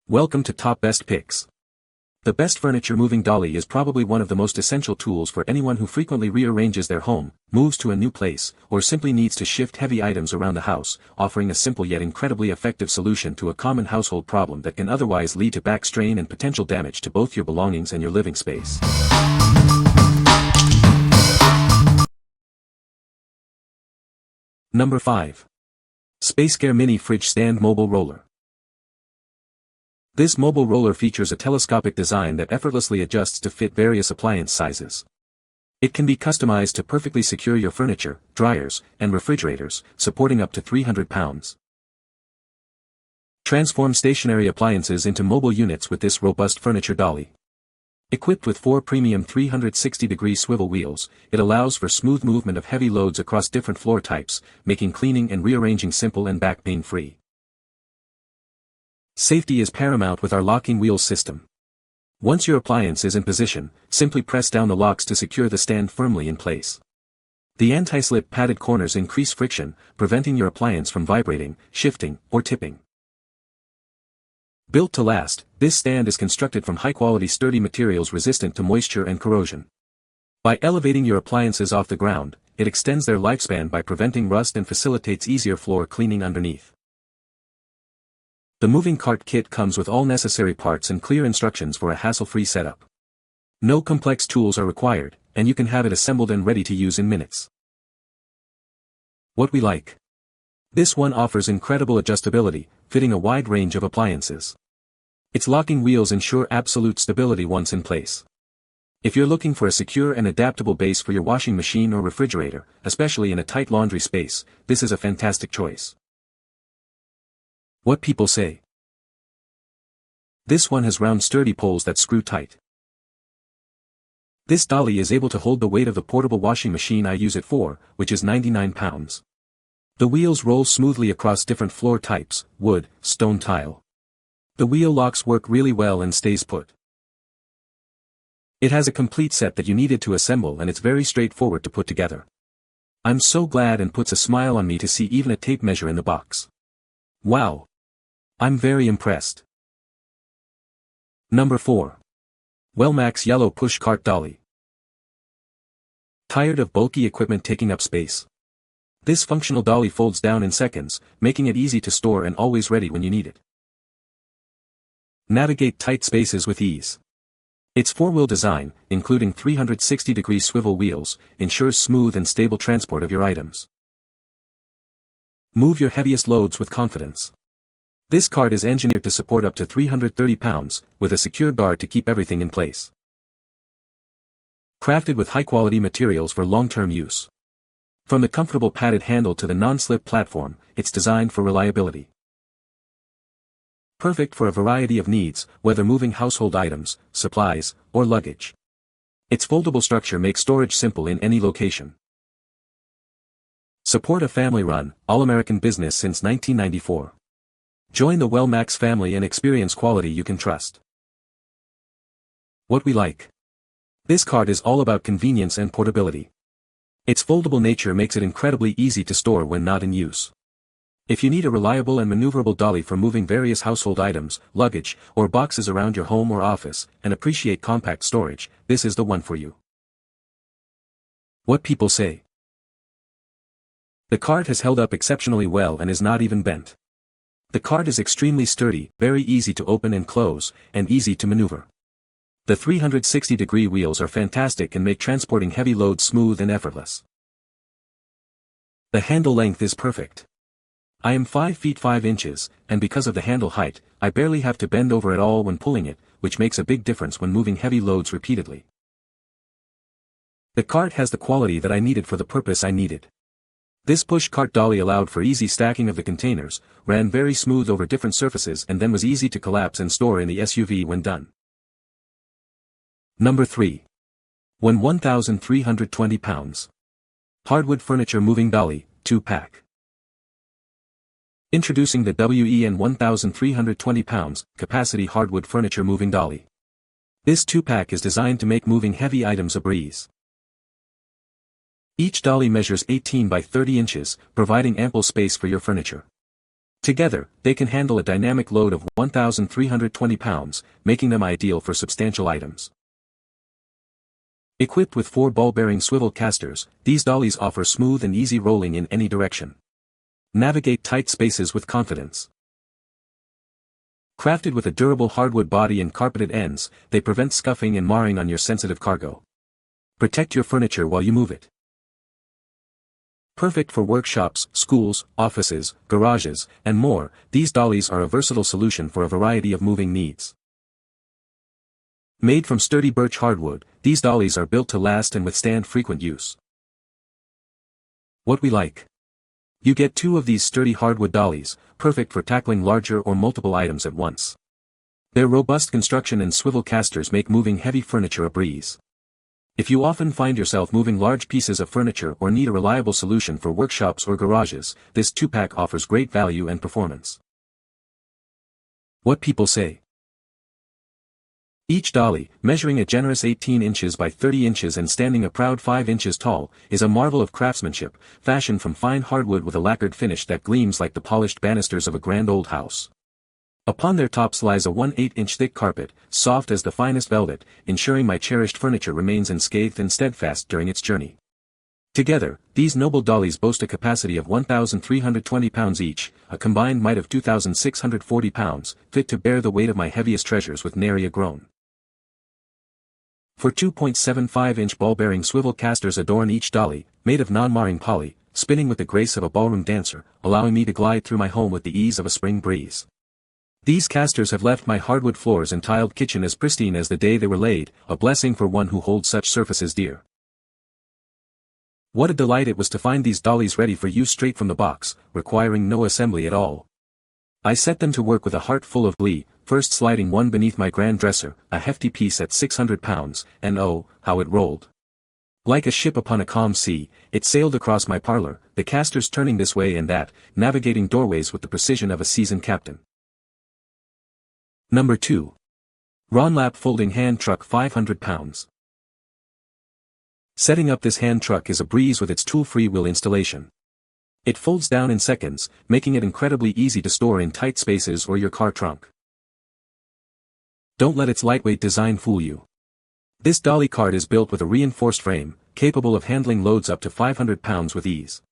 Welcome to Top Best Picks. The best furniture moving dolly is probably one of the most essential tools for anyone who frequently rearranges their home, moves to a new place, or simply needs to shift heavy items around the house, offering a simple yet incredibly effective solution to a common household problem that can otherwise lead to back strain and potential damage to both your belongings and your living space. Number 5. SPACECARE Mini Fridge Stand Mobile Roller. This mobile roller features a telescopic design that effortlessly adjusts to fit various appliance sizes. It can be customized to perfectly secure your furniture, dryers, and refrigerators, supporting up to 300 pounds. Transform stationary appliances into mobile units with this robust furniture dolly. Equipped with 4 premium 360-degree swivel wheels, it allows for smooth movement of heavy loads across different floor types, making cleaning and rearranging simple and back pain-free. Safety is paramount with our locking wheels system. Once your appliance is in position, simply press down the locks to secure the stand firmly in place. The anti-slip padded corners increase friction, preventing your appliance from vibrating, shifting, or tipping. Built to last, this stand is constructed from high-quality sturdy materials resistant to moisture and corrosion. By elevating your appliances off the ground, it extends their lifespan by preventing rust and facilitates easier floor cleaning underneath. The moving cart kit comes with all necessary parts and clear instructions for a hassle-free setup. No complex tools are required, and you can have it assembled and ready to use in minutes. What we like. This one offers incredible adjustability, fitting a wide range of appliances. Its locking wheels ensure absolute stability once in place. If you're looking for a secure and adaptable base for your washing machine or refrigerator, especially in a tight laundry space, this is a fantastic choice. What people say. This one has round sturdy poles that screw tight. This dolly is able to hold the weight of the portable washing machine I use it for, which is 99 pounds. The wheels roll smoothly across different floor types, wood, stone tile. The wheel locks work really well and stays put. It has a complete set that you needed to assemble and it's very straightforward to put together. I'm so glad and puts a smile on me to see even a tape measure in the box. Wow! I'm very impressed. Number 4. Wellmax Yellow Push Cart Dolly. Tired of bulky equipment taking up space? This functional dolly folds down in seconds, making it easy to store and always ready when you need it. Navigate tight spaces with ease. Its 4-wheel design, including 360-degree swivel wheels, ensures smooth and stable transport of your items. Move your heaviest loads with confidence. This cart is engineered to support up to 330 pounds, with a secure guard to keep everything in place. Crafted with high-quality materials for long-term use. From the comfortable padded handle to the non-slip platform, it's designed for reliability. Perfect for a variety of needs, whether moving household items, supplies, or luggage. Its foldable structure makes storage simple in any location. Support a family-run, all-American business since 1994. Join the Wellmax family and experience quality you can trust. What we like. This cart is all about convenience and portability. Its foldable nature makes it incredibly easy to store when not in use. If you need a reliable and maneuverable dolly for moving various household items, luggage, or boxes around your home or office, and appreciate compact storage, this is the one for you. What people say. The cart has held up exceptionally well and is not even bent. The cart is extremely sturdy, very easy to open and close, and easy to maneuver. The 360-degree wheels are fantastic and make transporting heavy loads smooth and effortless. The handle length is perfect. I am 5 feet 5 inches, and because of the handle height, I barely have to bend over at all when pulling it, which makes a big difference when moving heavy loads repeatedly. The cart has the quality that I needed for the purpose I needed. This push cart dolly allowed for easy stacking of the containers, ran very smooth over different surfaces and then was easy to collapse and store in the SUV when done. Number 3. When 1,320 pounds. Hardwood Furniture Moving Dolly, 2-pack. Introducing the WEN 1,320 pounds, capacity Hardwood Furniture Moving Dolly. This 2-pack is designed to make moving heavy items a breeze. Each dolly measures 18 by 30 inches, providing ample space for your furniture. Together, they can handle a dynamic load of 1,320 pounds, making them ideal for substantial items. Equipped with 4 ball-bearing swivel casters, these dollies offer smooth and easy rolling in any direction. Navigate tight spaces with confidence. Crafted with a durable hardwood body and carpeted ends, they prevent scuffing and marring on your sensitive cargo. Protect your furniture while you move it. Perfect for workshops, schools, offices, garages, and more, these dollies are a versatile solution for a variety of moving needs. Made from sturdy birch hardwood, these dollies are built to last and withstand frequent use. What we like. You get 2 of these sturdy hardwood dollies, perfect for tackling larger or multiple items at once. Their robust construction and swivel casters make moving heavy furniture a breeze. If you often find yourself moving large pieces of furniture or need a reliable solution for workshops or garages, this 2-pack offers great value and performance. What people say. Each dolly, measuring a generous 18 inches by 30 inches and standing a proud 5 inches tall, is a marvel of craftsmanship, fashioned from fine hardwood with a lacquered finish that gleams like the polished banisters of a grand old house. Upon their tops lies a 1/8-inch thick carpet, soft as the finest velvet, ensuring my cherished furniture remains unscathed and steadfast during its journey. Together, these noble dollies boast a capacity of 1,320 pounds each, a combined might of 2,640 pounds, fit to bear the weight of my heaviest treasures with nary a groan. For 2.75-inch ball-bearing swivel casters adorn each dolly, made of non-marring poly, spinning with the grace of a ballroom dancer, allowing me to glide through my home with the ease of a spring breeze. These casters have left my hardwood floors and tiled kitchen as pristine as the day they were laid, a blessing for one who holds such surfaces dear. What a delight it was to find these dollies ready for use straight from the box, requiring no assembly at all. I set them to work with a heart full of glee, first sliding one beneath my grand dresser, a hefty piece at 600 pounds, and oh, how it rolled. Like a ship upon a calm sea, it sailed across my parlor, the casters turning this way and that, navigating doorways with the precision of a seasoned captain. Number 2. Ronlap Folding Hand Truck 500 pounds. Setting up this hand truck is a breeze with its tool-free wheel installation. It folds down in seconds, making it incredibly easy to store in tight spaces or your car trunk. Don't let its lightweight design fool you. This dolly cart is built with a reinforced frame, capable of handling loads up to 500 pounds with ease.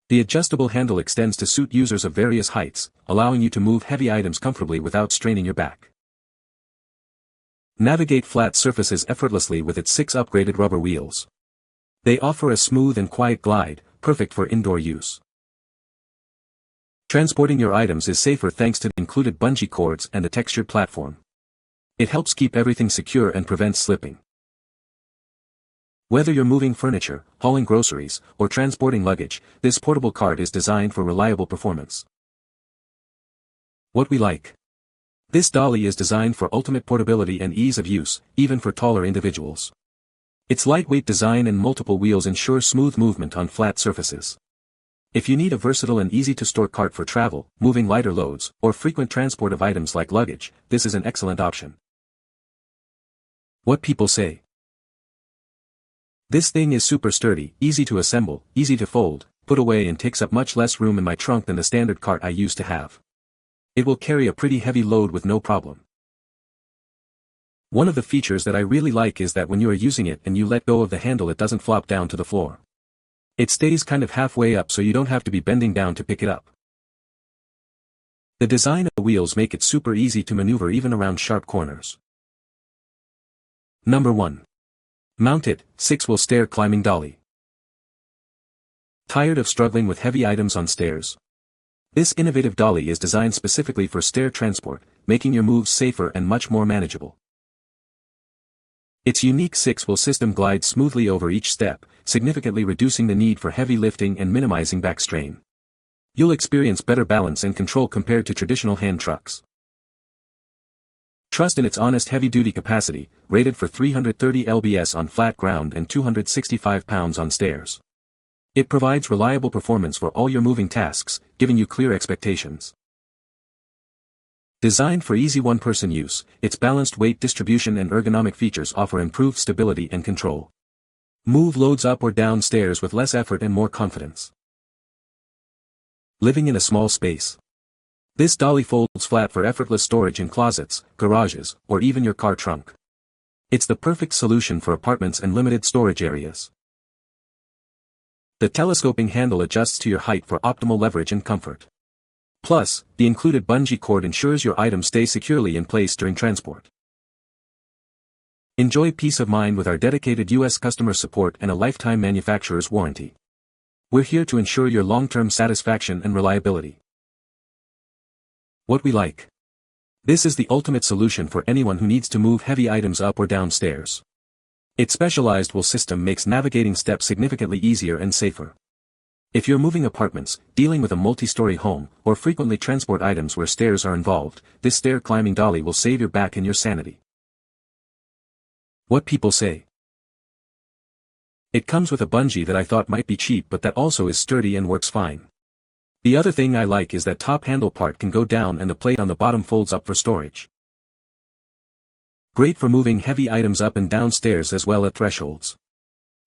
The adjustable handle extends to suit users of various heights, allowing you to move heavy items comfortably without straining your back. Navigate flat surfaces effortlessly with its 6 upgraded rubber wheels. They offer a smooth and quiet glide, perfect for indoor use. Transporting your items is safer thanks to the included bungee cords and a textured platform. It helps keep everything secure and prevents slipping. Whether you're moving furniture, hauling groceries, or transporting luggage, this portable cart is designed for reliable performance. What we like. This dolly is designed for ultimate portability and ease of use, even for taller individuals. Its lightweight design and multiple wheels ensure smooth movement on flat surfaces. If you need a versatile and easy-to-store cart for travel, moving lighter loads, or frequent transport of items like luggage, this is an excellent option. What people say. This thing is super sturdy, easy to assemble, easy to fold, put away and takes up much less room in my trunk than the standard cart I used to have. It will carry a pretty heavy load with no problem. One of the features that I really like is that when you are using it and you let go of the handle, it doesn't flop down to the floor. It stays kind of halfway up so you don't have to be bending down to pick it up. The design of the wheels make it super easy to maneuver even around sharp corners. Number 1. Mounted, 6-wheel stair climbing dolly. Tired of struggling with heavy items on stairs? This innovative dolly is designed specifically for stair transport, making your moves safer and much more manageable. Its unique 6-wheel system glides smoothly over each step, significantly reducing the need for heavy lifting and minimizing back strain. You'll experience better balance and control compared to traditional hand trucks. Trust in its honest heavy-duty capacity, rated for 330 lbs on flat ground and 265 pounds on stairs. It provides reliable performance for all your moving tasks, giving you clear expectations. Designed for easy one-person use, its balanced weight distribution and ergonomic features offer improved stability and control. Move loads up or down stairs with less effort and more confidence. Living in a small space. This dolly folds flat for effortless storage in closets, garages, or even your car trunk. It's the perfect solution for apartments and limited storage areas. The telescoping handle adjusts to your height for optimal leverage and comfort. Plus, the included bungee cord ensures your items stay securely in place during transport. Enjoy peace of mind with our dedicated U.S. customer support and a lifetime manufacturer's warranty. We're here to ensure your long-term satisfaction and reliability. What we like. This is the ultimate solution for anyone who needs to move heavy items up or down stairs. Its specialized wool system makes navigating steps significantly easier and safer. If you're moving apartments, dealing with a multi-story home, or frequently transport items where stairs are involved, this stair climbing dolly will save your back and your sanity. What people say. It comes with a bungee that I thought might be cheap but that also is sturdy and works fine. The other thing I like is that top handle part can go down and the plate on the bottom folds up for storage. Great for moving heavy items up and down stairs as well at thresholds.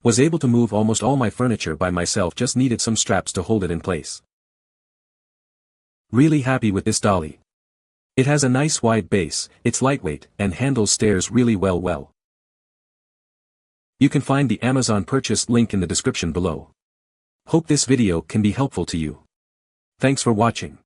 Was able to move almost all my furniture by myself, just needed some straps to hold it in place. Really happy with this dolly. It has a nice wide base, it's lightweight, and handles stairs really well. You can find the Amazon purchase link in the description below. Hope this video can be helpful to you. Thanks for watching.